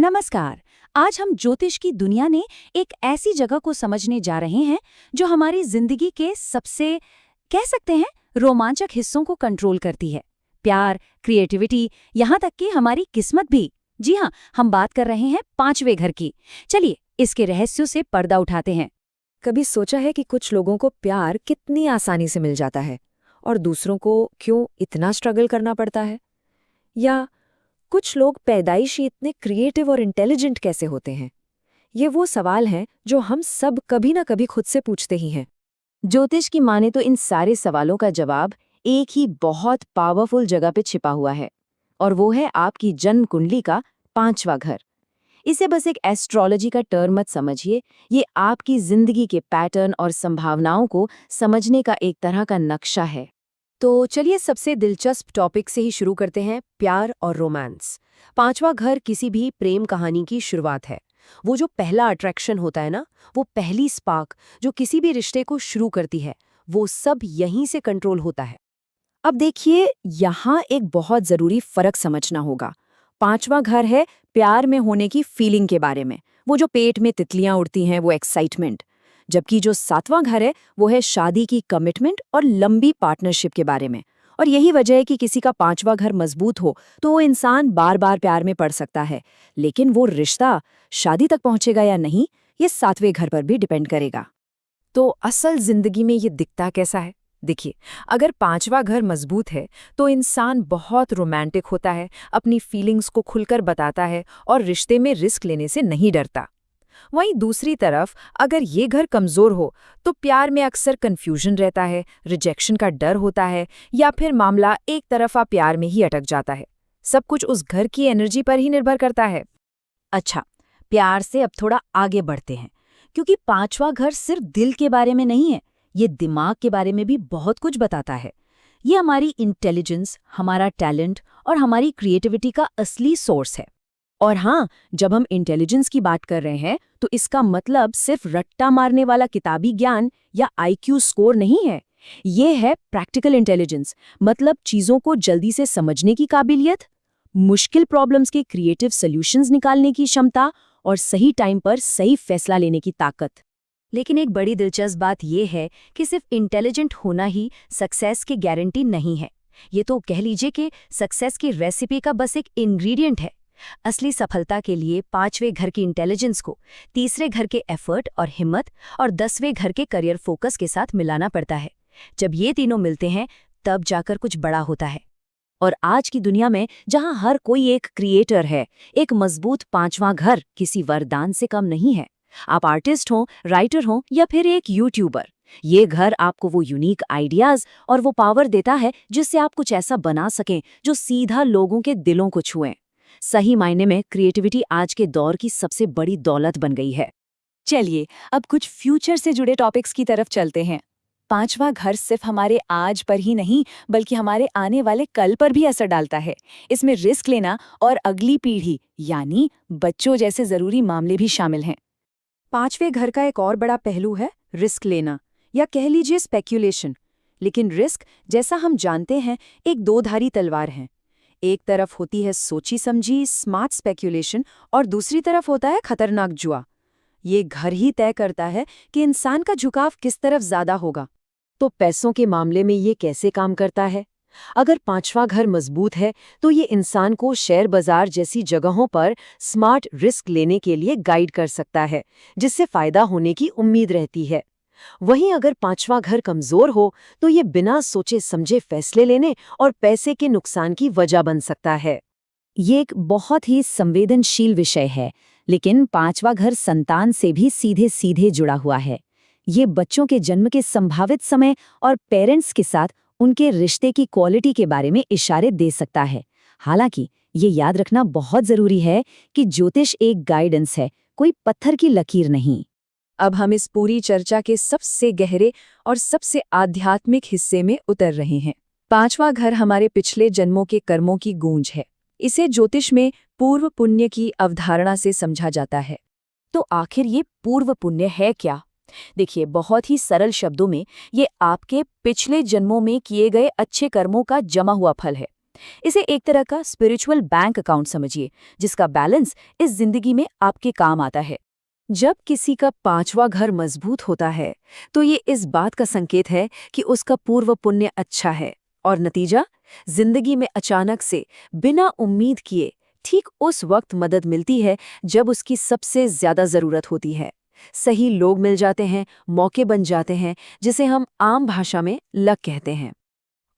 नमस्कार। आज हम ज्योतिष की दुनिया ने एक ऐसी जगह को समझने जा रहे हैं जो हमारी जिंदगी के सबसे कह सकते हैं रोमांचक हिस्सों को कंट्रोल करती है। प्यार, क्रिएटिविटी, यहाँ तक कि हमारी किस्मत भी। जी हाँ, हम बात कर रहे हैं पांचवें घर की। चलिए इसके रहस्यों से पर्दा उठाते हैं। कभी सोचा है कि कुछ लोगों को प्यार कितनी आसानी से मिल जाता है और दूसरों को क्यों इतना स्ट्रगल करना पड़ता है? या कुछ लोग पैदाइशी इतने क्रिएटिव और इंटेलिजेंट कैसे होते हैं? ये वो सवाल हैं जो हम सब कभी ना कभी खुद से पूछते ही हैं। ज्योतिष की माने तो इन सारे सवालों का जवाब एक ही बहुत पावरफुल जगह पे छिपा हुआ है, और वो है आपकी जन्म कुंडली का पांचवा घर। इसे बस एक एस्ट्रोलॉजी का टर्म मत समझिए, ये आपकी जिंदगी के पैटर्न और संभावनाओं को समझने का एक तरह का नक्शा है। तो चलिए सबसे दिलचस्प टॉपिक से ही शुरू करते हैं, प्यार और रोमांस। पांचवा घर किसी भी प्रेम कहानी की शुरुआत है। वो जो पहला अट्रैक्शन होता है ना, वो पहली स्पार्क जो किसी भी रिश्ते को शुरू करती है, वो सब यहीं से कंट्रोल होता है। अब देखिए, यहाँ एक बहुत जरूरी फर्क समझना होगा। पांचवा घर है प्यार में होने की फीलिंग के बारे में, वो जो पेट में तितलियां उड़ती हैं, वो एक्साइटमेंट। जबकि जो सातवां घर है वो है शादी की कमिटमेंट और लंबी पार्टनरशिप के बारे में। और यही वजह है कि किसी का पांचवा घर मजबूत हो तो वो इंसान बार बार प्यार में पड़ सकता है, लेकिन वो रिश्ता शादी तक पहुंचेगा या नहीं, ये सातवें घर पर भी डिपेंड करेगा। तो असल जिंदगी में ये दिखता कैसा है? देखिए, अगर पांचवा घर मजबूत है तो इंसान बहुत रोमांटिक होता है, अपनी फीलिंग्स को खुलकर बताता है और रिश्ते में रिस्क लेने से नहीं डरता। वहीं दूसरी तरफ अगर ये घर कमजोर हो तो प्यार में अक्सर कंफ्यूजन रहता है, रिजेक्शन का डर होता है, या फिर मामला एक तरफा प्यार में ही अटक जाता है। सब कुछ उस घर की एनर्जी पर ही निर्भर करता है। अच्छा, प्यार से अब थोड़ा आगे बढ़ते हैं, क्योंकि पांचवा घर सिर्फ दिल के बारे में नहीं है, ये दिमाग के बारे में भी बहुत कुछ बताता है। ये हमारी इंटेलिजेंस, हमारा टैलेंट और हमारी क्रिएटिविटी का असली सोर्स है। और हाँ, जब हम इंटेलिजेंस की बात कर रहे हैं तो इसका मतलब सिर्फ रट्टा मारने वाला किताबी ज्ञान या आईक्यू स्कोर नहीं है। ये है प्रैक्टिकल इंटेलिजेंस, मतलब चीज़ों को जल्दी से समझने की काबिलियत, मुश्किल प्रॉब्लम्स के क्रिएटिव सॉल्यूशंस निकालने की क्षमता और सही टाइम पर सही फैसला लेने की ताकत। लेकिन एक बड़ी दिलचस्प बात यह है कि सिर्फ इंटेलिजेंट होना ही सक्सेस की गारंटी नहीं है। ये तो कह लीजिए कि सक्सेस की रेसिपी का बस एक इंग्रेडिएंट है। असली सफलता के लिए पांचवें घर की इंटेलिजेंस को तीसरे घर के एफर्ट और हिम्मत और 10वें घर के करियर फोकस के साथ मिलाना पड़ता है। जब ये तीनों मिलते हैं तब जाकर कुछ बड़ा होता है। और आज की दुनिया में जहां हर कोई एक क्रिएटर है, एक मजबूत पांचवां घर किसी वरदान से कम नहीं है। आप आर्टिस्ट हो, राइटर हो या फिर एक यूट्यूबर, ये घर आपको वो यूनिक आइडियाज और वो पावर देता है जिससे आप कुछ ऐसा बना सकें जो सीधा लोगों के दिलों को छुए। सही मायने में क्रिएटिविटी आज के दौर की सबसे बड़ी दौलत बन गई है। चलिए अब कुछ फ्यूचर से जुड़े टॉपिक्स की तरफ चलते हैं। पांचवा घर सिर्फ हमारे आज पर ही नहीं बल्कि हमारे आने वाले कल पर भी असर डालता है। इसमें रिस्क लेना और अगली पीढ़ी यानी बच्चों जैसे जरूरी मामले भी शामिल हैं। पांचवें घर का एक और बड़ा पहलू है रिस्क लेना, या कह लीजिए स्पेक्यूलेशन। लेकिन रिस्क, जैसा हम जानते हैं, एक दो-धारी तलवार है। एक तरफ होती है सोची समझी स्मार्ट स्पेक्यूलेशन और दूसरी तरफ होता है खतरनाक जुआ। ये घर ही तय करता है कि इंसान का झुकाव किस तरफ ज्यादा होगा। तो पैसों के मामले में ये कैसे काम करता है? अगर पांचवा घर मजबूत है तो ये इंसान को शेयर बाजार जैसी जगहों पर स्मार्ट रिस्क लेने के लिए गाइड कर सकता है, जिससे फायदा होने की उम्मीद रहती है। वहीं अगर पांचवा घर कमजोर हो तो ये बिना सोचे समझे फैसले लेने और पैसे के नुकसान की वजह बन सकता है। ये एक बहुत ही संवेदनशील विषय है, लेकिन पांचवा घर संतान से भी सीधे सीधे जुड़ा हुआ है। ये बच्चों के जन्म के संभावित समय और पेरेंट्स के साथ उनके रिश्ते की क्वालिटी के बारे में इशारे दे सकता है। हालांकि ये याद रखना बहुत जरूरी है कि ज्योतिष एक गाइडेंस है, कोई पत्थर की लकीर नहीं। अब हम इस पूरी चर्चा के सबसे गहरे और सबसे आध्यात्मिक हिस्से में उतर रहे हैं। पांचवा घर हमारे पिछले जन्मों के कर्मों की गूंज है। इसे ज्योतिष में पूर्व पुण्य की अवधारणा से समझा जाता है। तो आखिर ये पूर्व पुण्य है क्या? देखिए, बहुत ही सरल शब्दों में ये आपके पिछले जन्मों में किए गए अच्छे कर्मों का जमा हुआ फल है। इसे एक तरह का स्पिरिचुअल बैंक अकाउंट समझिए, जिसका बैलेंस इस जिंदगी में आपके काम आता है। जब किसी का पांचवा घर मजबूत होता है तो ये इस बात का संकेत है कि उसका पूर्व पुण्य अच्छा है, और नतीजा जिंदगी में अचानक से बिना उम्मीद किए ठीक उस वक्त मदद मिलती है जब उसकी सबसे ज्यादा जरूरत होती है। सही लोग मिल जाते हैं, मौके बन जाते हैं, जिसे हम आम भाषा में लक कहते हैं।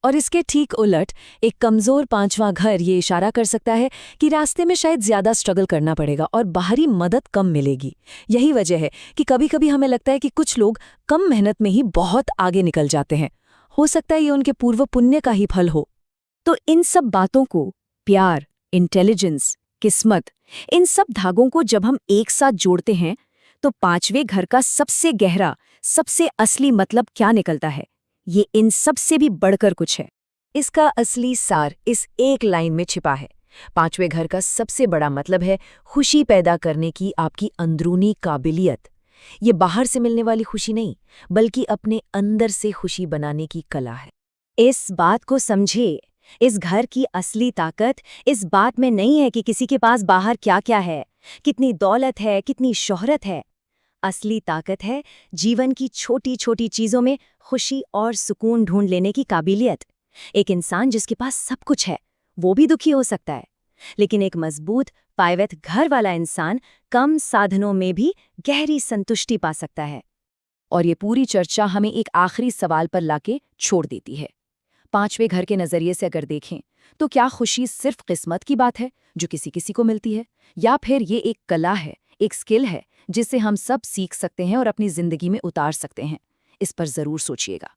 और इसके ठीक उलट एक कमजोर पांचवा घर ये इशारा कर सकता है कि रास्ते में शायद ज्यादा स्ट्रगल करना पड़ेगा और बाहरी मदद कम मिलेगी। यही वजह है कि कभी-कभी हमें लगता है कि कुछ लोग कम मेहनत में ही बहुत आगे निकल जाते हैं। हो सकता है ये उनके पूर्व पुण्य का ही फल हो। तो इन सब बातों को, प्यार, इंटेलिजेंस, किस्मत, इन सब धागों को जब हम एक साथ जोड़ते हैं तो पांचवें घर का सबसे गहरा, सबसे असली मतलब क्या निकलता है? ये इन सब से भी बढ़कर कुछ है। इसका असली सार इस एक लाइन में छिपा है। पांचवें घर का सबसे बड़ा मतलब है खुशी पैदा करने की आपकी अंदरूनी काबिलियत। ये बाहर से मिलने वाली खुशी नहीं, बल्कि अपने अंदर से खुशी बनाने की कला है। इस बात को समझिए, इस घर की असली ताकत इस बात में नहीं है कि किसी के पास बाहर क्या-क्या है, कितनी दौलत है, कितनी शोहरत है। असली ताकत है जीवन की छोटी-छोटी चीजों में खुशी और सुकून ढूंढ लेने की काबिलियत। एक इंसान जिसके पास सब कुछ है, वो भी दुखी हो सकता है, लेकिन एक मजबूत, पायवत घर वाला इंसान कम साधनों में भी गहरी संतुष्टि पा सकता है। और ये पूरी चर्चा हमें एक आखिरी सवाल पर लाके छोड़ देती है। पांचवें घर के नजरिए से अगर देखें तो क्या खुशी सिर्फ किस्मत की बात है जो किसी किसी को मिलती है, या फिर ये एक कला है, एक स्किल है जिससे हम सब सीख सकते हैं और अपनी जिंदगी में उतार सकते हैं? इस पर जरूर सोचिएगा।